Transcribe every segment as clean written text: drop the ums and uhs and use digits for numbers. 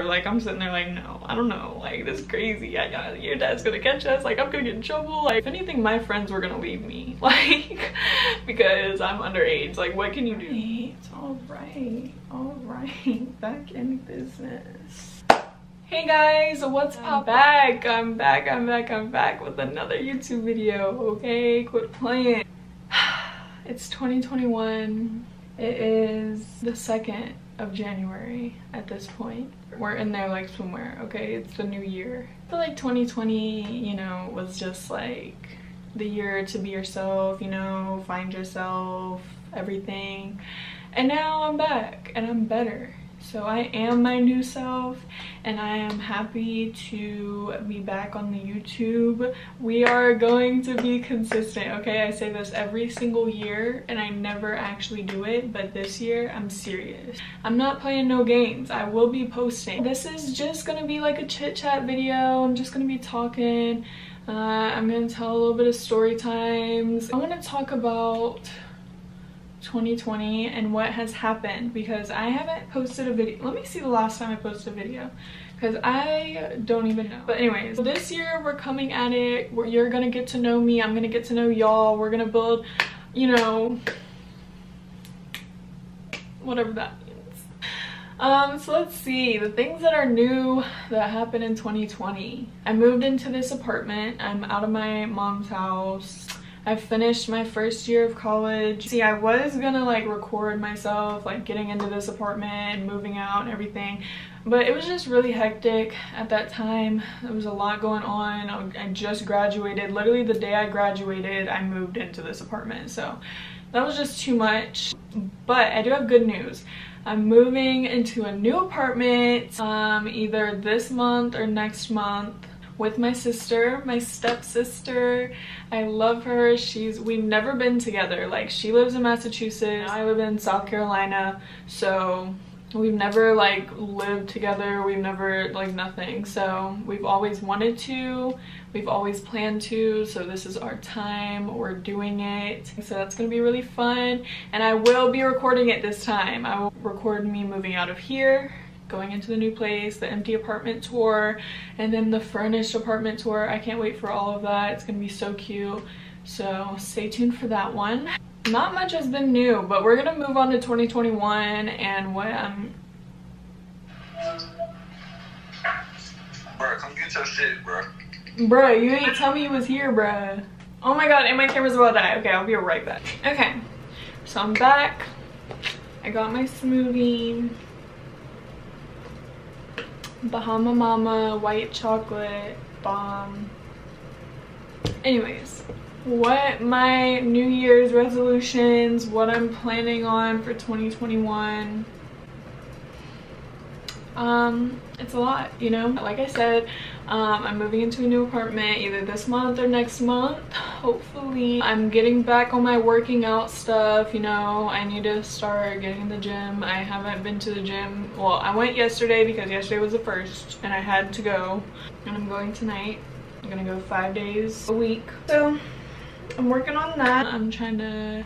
Like, I'm sitting there like, no, I don't know, like, this is crazy. Your dad's gonna catch us, like, I'm gonna get in trouble. Like, if anything, my friends were gonna leave me, like, because I'm underage. Like, what can you do? It's all right, back in business. Hey guys, what's up? I'm back with another YouTube video, okay? Quit playing. It's 2021. It is the 2nd of January at this point. We're in there like somewhere, okay? It's the new year. I feel like 2020, you know, was just like the year to be yourself, you know, find yourself, everything. And now I'm back and I'm better. So I am my new self and I am happy to be back on the YouTube. We are going to be consistent, okay? I say this every single year and I never actually do it, but this year I'm serious. I'm not playing no games. I will be posting. This is just gonna be like a chit chat video. I'm just gonna be talking. I'm gonna tell a little bit of story times. I wanna talk about 2020 and what has happened because I haven't posted a video. Let me see the last time I posted a video because I don't even know. But anyways, this year we're coming at it where you're gonna get to know me, I'm gonna get to know y'all. We're gonna build, you know, whatever that means. So let's see the things that are new that happened in 2020. I moved into this apartment. I'm out of my mom's house. I finished my first year of college. See, I was gonna like record myself like getting into this apartment and moving out and everything, but it was just really hectic at that time. There was a lot going on. I just graduated. Literally the day I graduated, I moved into this apartment. So that was just too much. But I do have good news. I'm moving into a new apartment either this month or next month with my sister, my stepsister. I love her. We've never been together. Like, she lives in Massachusetts, I live in South Carolina, so we've never like lived together. We've never like nothing. So we've always wanted to, we've always planned to, so this is our time. We're doing it. So that's gonna be really fun. And I will be recording it this time. I will record me moving out of here, going into the new place, the empty apartment tour, and then the furnished apartment tour. I can't wait for all of that. It's gonna be so cute. So stay tuned for that one. Not much has been new, but we're gonna move on to 2021 and what I'm... Bruh, come get your shit, bruh. Bruh, you ain't tell me you was here, bruh. Oh my god, and my camera's about to die. Okay, I'll be right back. Okay, so I'm back. I got my smoothie. Bahama Mama white chocolate bomb. Anyways, what my New Year's resolutions, what I'm planning on for 2021. It's a lot, you know. Like I said, I'm moving into a new apartment either this month or next month, hopefully. I'm getting back on my working out stuff, you know. I need to start getting in the gym. I haven't been to the gym. Well, I went yesterday because yesterday was the first and I had to go, and I'm going tonight. I'm gonna go 5 days a week, so I'm working on that. I'm trying to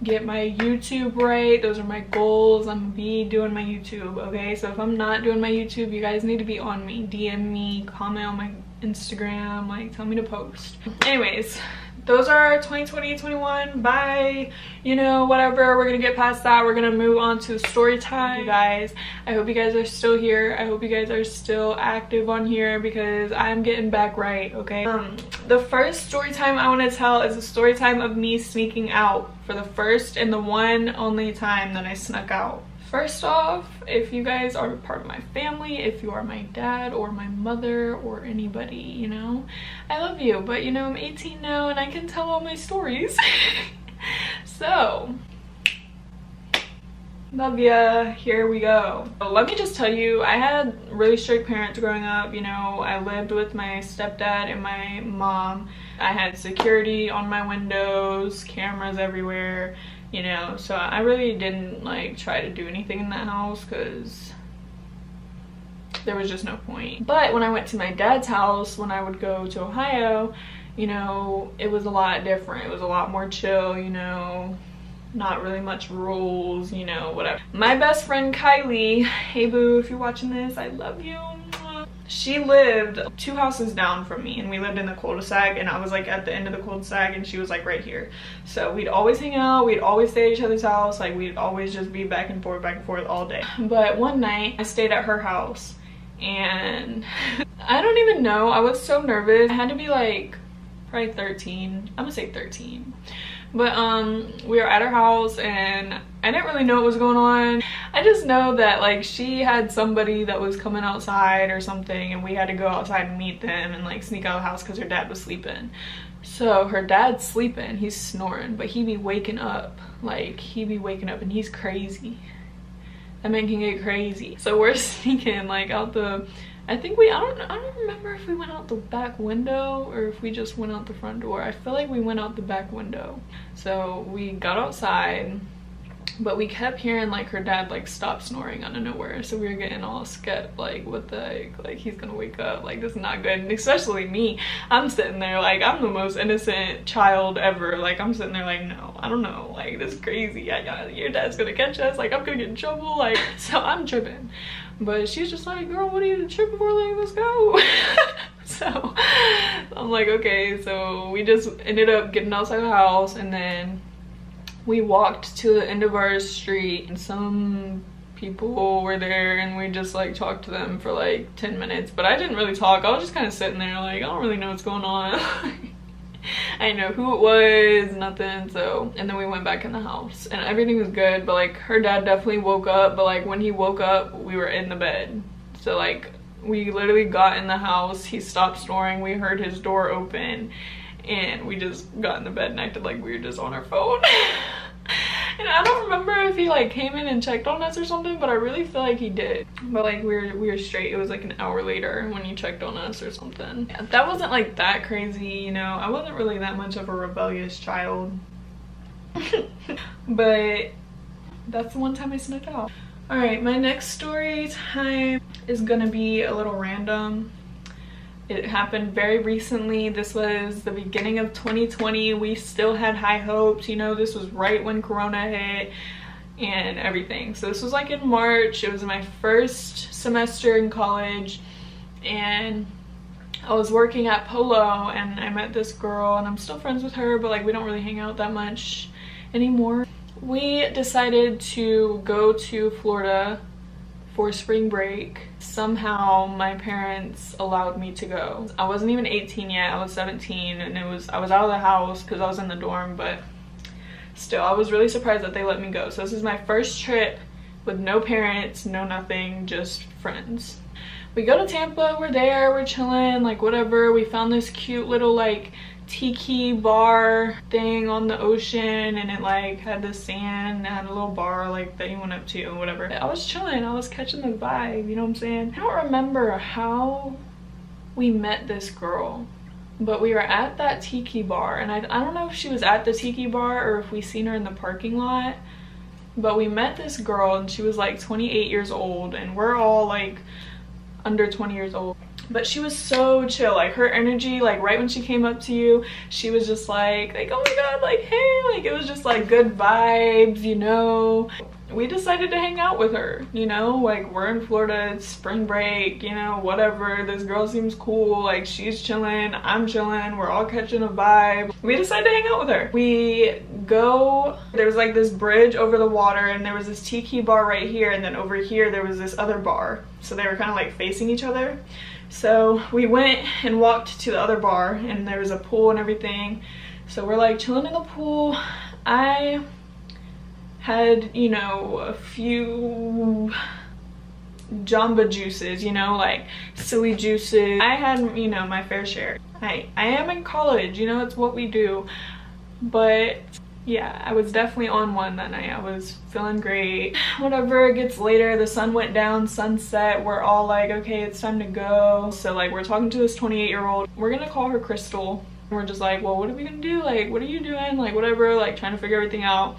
get my YouTube right. Those are my goals. I'm gonna be doing my YouTube, okay? So if I'm not doing my YouTube, you guys need to be on me. DM me, comment on my Instagram, like tell me to post. Anyways, those are 2020, 21. Bye. You know, whatever. We're gonna get past that. We're gonna move on to story time. You guys, I hope you guys are still here. I hope you guys are still active on here because I'm getting back right, okay? The first story time I want to tell is a story time of me sneaking out for the first and the one only time that I snuck out. First off, if you guys are part of my family, if you are my dad or my mother or anybody, you know, I love you. But you know, I'm 18 now and I can tell all my stories. So, love ya. Here we go. So let me just tell you, I had really strict parents growing up. You know, I lived with my stepdad and my mom. I had security on my windows, cameras everywhere. You know, so I really didn't like try to do anything in that house because there was just no point. But when I went to my dad's house, when I would go to Ohio, you know, it was a lot different. It was a lot more chill, you know, not really much rules, you know, whatever. My best friend Kylie, hey boo, if you're watching this, I love you. She lived 2 houses down from me, and we lived in the cul-de-sac, and I was like at the end of the cul-de-sac and she was like right here. So we'd always hang out, we'd always stay at each other's house, like we'd always just be back and forth all day. But one night I stayed at her house, and I don't even know, I was so nervous. I had to be like probably 13, I'm gonna say 13. But we were at her house and I didn't really know what was going on. I just know that like she had somebody that was coming outside or something, and we had to go outside and meet them and like sneak out of the house because her dad was sleeping. So her dad's sleeping, he's snoring, but he be waking up, like he be waking up, and he's crazy. That man can get crazy. So we're sneaking like out the, I think I don't remember if we went out the back window or if we just went out the front door. I feel like we went out the back window. So we got outside, but we kept hearing like her dad like stop snoring out of nowhere. So we were getting all scared, like what the heck, like he's gonna wake up, like this is not good. And especially me, I'm sitting there like I'm the most innocent child ever. Like I'm sitting there like, no, I don't know, like this is crazy. Your dad's gonna catch us, like I'm gonna get in trouble, like so I'm tripping. But she's just like, girl, what are you tripping for? Like, let's go. So I'm like, okay. So we just ended up getting outside the house, and then we walked to the end of our street, and some people were there, and we just like talked to them for like 10 minutes. But I didn't really talk. I was just kind of sitting there like, I don't really know what's going on. I didn't know who it was, nothing. So, and then we went back in the house and everything was good, but like her dad definitely woke up, but like when he woke up we were in the bed. So like we literally got in the house, he stopped snoring, we heard his door open, and we just got in the bed and acted like we were just on our phone. And I don't remember if he like came in and checked on us or something, but I really feel like he did. But like we were straight. It was like an hour later when he checked on us or something. Yeah, that wasn't like that crazy, you know. I wasn't really that much of a rebellious child. But that's the one time I snuck out. Alright, my next story time is gonna be a little random. It happened very recently. This was the beginning of 2020. We still had high hopes, you know, this was right when Corona hit and everything. So this was like in March. It was my first semester in college, and I was working at Polo, and I met this girl, and I'm still friends with her, but like we don't really hang out that much anymore. We decided to go to Florida for spring break. Somehow my parents allowed me to go. I wasn't even 18 yet, I was 17, and I was out of the house because I was in the dorm, but still I was really surprised that they let me go. So this is my first trip with no parents, no nothing, just friends. We go to Tampa, we're there, we're chilling, like whatever. We found this cute little like tiki bar thing on the ocean, and it like had the sand and had a little bar like that you went up to and whatever. I was chilling, I was catching the vibe, you know what I'm saying? I don't remember how we met this girl, but we were at that tiki bar, and I don't know if she was at the tiki bar or if we seen her in the parking lot, but we met this girl and she was like 28 years old, and we're all like under 20 years old. But she was so chill, like her energy, like right when she came up to you, she was just like oh my god, like hey, like it was just like good vibes, you know. We decided to hang out with her, you know, like we're in Florida, it's spring break, you know, whatever. This girl seems cool, like she's chilling, I'm chilling, we're all catching a vibe. We decided to hang out with her. We go, there was like this bridge over the water, and there was this tiki bar right here, and then over here there was this other bar, so they were kind of like facing each other. So we went and walked to the other bar, and there was a pool and everything. So we're like chilling in the pool. I had, you know, a few Jamba juices, you know, like silly juices. I had, you know, my fair share. I am in college, you know, it's what we do. But yeah, I was definitely on one that night. I was feeling great. Whatever, it gets later, the sun went down, sunset, we're all like, okay, it's time to go. So like we're talking to this 28-year-old. We're gonna call her Crystal. We're just like, well, what are we gonna do? Like, what are you doing? Like, whatever, like trying to figure everything out.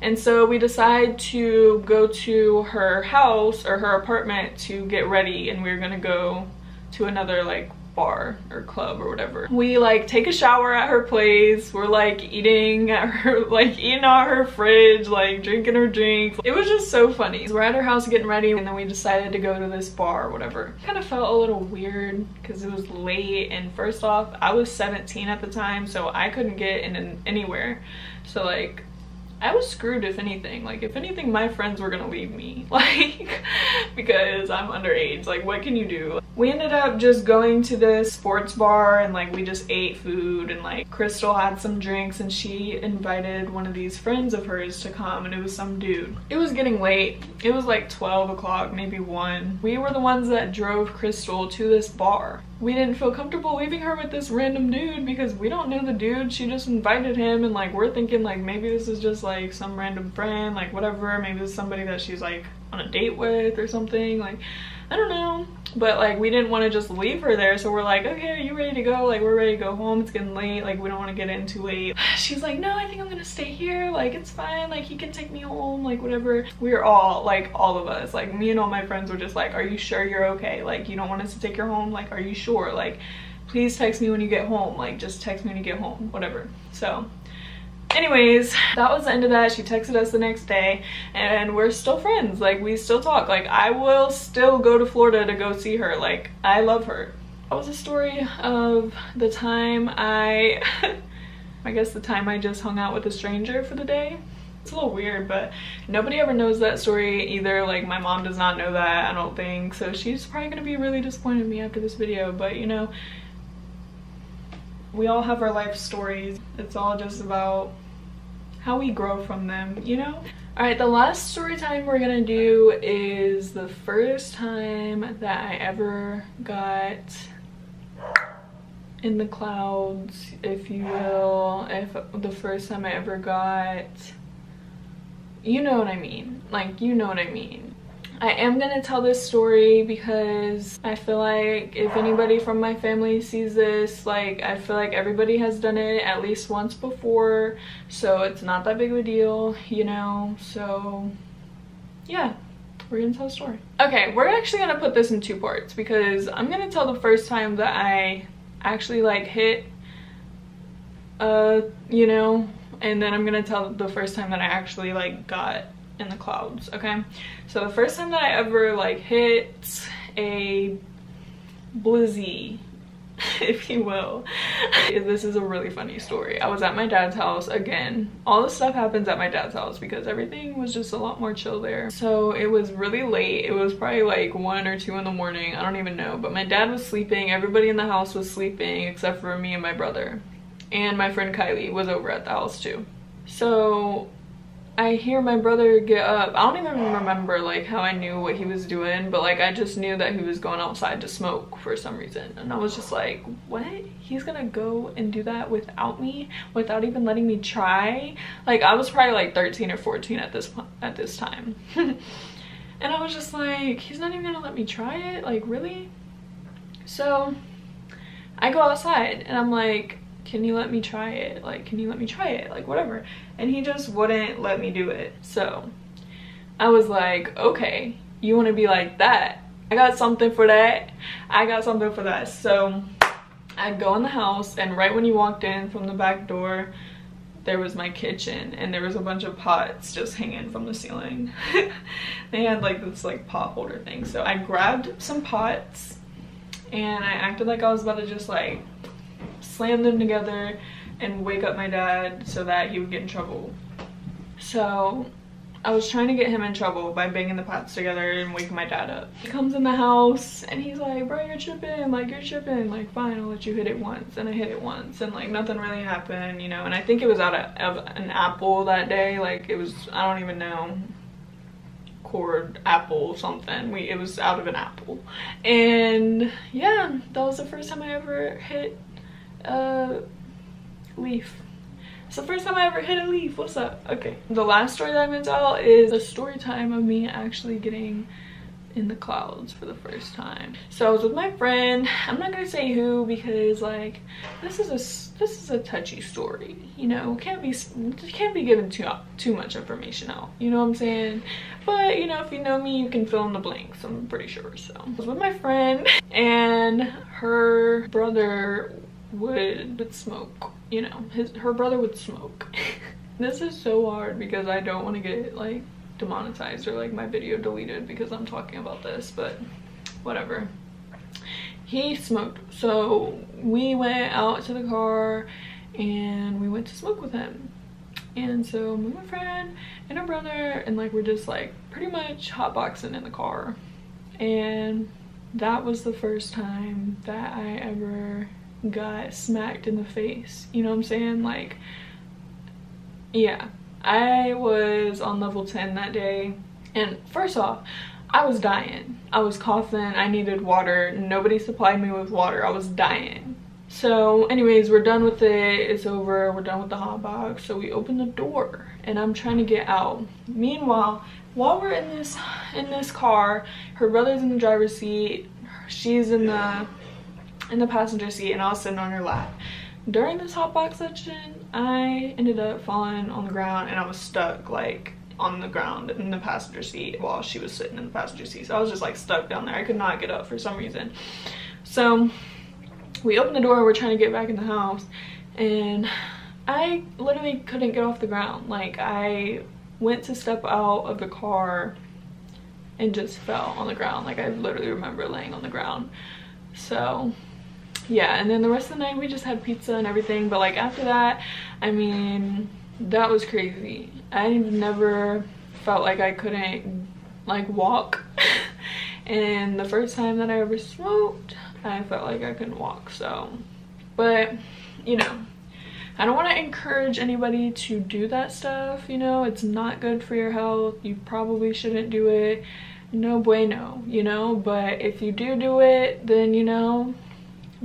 And so we decide to go to her house or her apartment to get ready, and we were gonna go to another like bar or club or whatever. We like take a shower at her place. We're like eating at her, like eating out her fridge, like drinking her drinks. It was just so funny. We're at her house getting ready, and then we decided to go to this bar or whatever. Kind of felt a little weird because it was late, and first off, I was 17 at the time, so I couldn't get in anywhere. So like, I was screwed if anything. Like, if anything, my friends were gonna leave me, like, because I'm underage. Like, what can you do? We ended up just going to this sports bar, and like we just ate food, and like Crystal had some drinks, and she invited one of these friends of hers to come, and it was some dude. It was getting late. It was like 12 o'clock, maybe 1. We were the ones that drove Crystal to this bar. We didn't feel comfortable leaving her with this random dude because we don't know the dude. She just invited him, and like we're thinking like maybe this is just like some random friend, like whatever. Maybe this is somebody that she's like on a date with or something. Like, I don't know. But like we didn't want to just leave her there, so we're like, okay, are you ready to go? Like, we're ready to go home. It's getting late. Like, we don't want to get in too late. She's like, no, I think I'm gonna stay here. Like, it's fine. Like, he can take me home. Like, whatever. We were all like, all of us, like me and all my friends were just like, are you sure you're okay? Like, you don't want us to take you home? Like, are you sure? Like, please text me when you get home. Like, just text me when you get home. Whatever. So anyways, that was the end of that. She texted us the next day, and we're still friends. Like, we still talk. Like, I will still go to Florida to go see her. Like, I love her. That was a story of the time I guess the time I just hung out with a stranger for the day. It's a little weird, but nobody ever knows that story either. Like, my mom does not know that, I don't think. So she's probably gonna be really disappointed in me after this video, but you know, we all have our life stories. It's all just about how we grow from them, you know? All right, the last story time we're gonna do is the first time that I ever got in the clouds, if you will. If the first time I ever got, you know what I mean. Like, you know what I mean. I am gonna tell this story because I feel like if anybody from my family sees this, like, I feel like everybody has done it at least once before, so it's not that big of a deal, you know? So yeah, we're gonna tell the story. Okay, we're actually gonna put this in 2 parts because I'm gonna tell the first time that I actually like hit, you know, and then I'm gonna tell the first time that I actually like got in the clouds. Okay, so the first time that I ever like hit a blizzy, if you will, this is a really funny story. I was at my dad's house again. All this stuff happens at my dad's house because everything was just a lot more chill there. So it was really late. It was probably like 1 or 2 in the morning, I don't even know, but my dad was sleeping. Everybody in the house was sleeping except for me and my brother, and my friend Kylie was over at the house too. So I hear my brother get up. I don't even remember like how I knew what he was doing, but like I just knew that he was going outside to smoke for some reason, and I was just like, what? He's gonna go and do that without me, without even letting me try? Like, I was probably like 13 or 14 at this time. And I was just like, he's not even gonna let me try it? Like, really? So I go outside and I'm like, can you let me try it? Like, can you let me try it? Like, whatever. And he just wouldn't let me do it. So I was like, okay, you want to be like that? I got something for that. I got something for that. So I go in the house, and right when you walked in from the back door, there was my kitchen, and there was a bunch of pots just hanging from the ceiling. They had like this like pot holder thing. So I grabbed some pots, and I acted like I was about to just like slam them together and wake up my dad so that he would get in trouble. So I was trying to get him in trouble by banging the pots together and waking my dad up. He comes in the house and he's like, bro, you're tripping, like, you're tripping. Like, fine, I'll let you hit it once. And I hit it once, and like nothing really happened, you know. And I think it was out of an apple that day. Like, it was, I don't even know, cord apple something. It was out of an apple. And yeah, that was the first time I ever hit a leaf. It's the first time I ever hit a leaf. What's up? Okay, the last story that I'm gonna tell is a story time of me actually getting in the clouds for the first time. So I was with my friend. I'm not gonna say who because like this is a touchy story, you know. Can't be given too much information out, you know what I'm saying? But you know, if you know me, you can fill in the blanks, I'm pretty sure. So I was with my friend and her brother would smoke, you know. Her brother would smoke. This is so hard because I don't want to get like demonetized or like my video deleted because I'm talking about this, but whatever. He smoked, so we went out to the car and we went to smoke with him. And so me and my friend and her brother and like we're just like pretty much hotboxing in the car, and that was the first time that I ever got smacked in the face, you know what I'm saying? Like, yeah, I was on level 10 that day, and first off, I was dying. I was coughing, I needed water, nobody supplied me with water, I was dying. So anyways, we're done with it, it's over, we're done with the hot box. So we open the door and I'm trying to get out. Meanwhile, while we're in this car, her brother's in the driver's seat, she's in the passenger seat, and I was sitting on her lap. During this hot box section, I ended up falling on the ground and I was stuck like on the ground in the passenger seat while she was sitting in the passenger seat. So I was just like stuck down there. I could not get up for some reason. So we opened the door, we're trying to get back in the house, and I literally couldn't get off the ground. Like, I went to step out of the car and just fell on the ground. Like, I literally remember laying on the ground. So yeah, and then the rest of the night we just had pizza and everything. But like after that, I mean, that was crazy. I never felt like I couldn't like walk. And the first time that I ever smoked, I felt like I couldn't walk. So, but you know, I don't want to encourage anybody to do that stuff, you know. It's not good for your health. You probably shouldn't do it. No bueno, you know. But if you do it, then you know,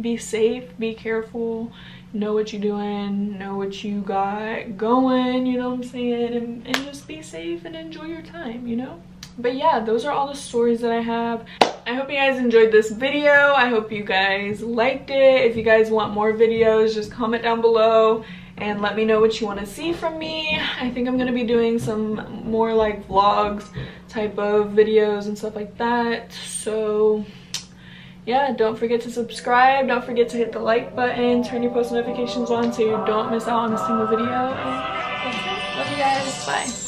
be safe, be careful, know what you're doing, know what you got going, you know what I'm saying, and just be safe and enjoy your time, you know. But yeah, those are all the stories that I have. I hope you guys enjoyed this video. I hope you guys liked it. If you guys want more videos, just comment down below and let me know what you want to see from me. I think I'm gonna be doing some more like vlogs type of videos and stuff like that. So yeah, don't forget to subscribe, don't forget to hit the like button, turn your post notifications on so you don't miss out on a single video. And that's it. Love you guys. Bye.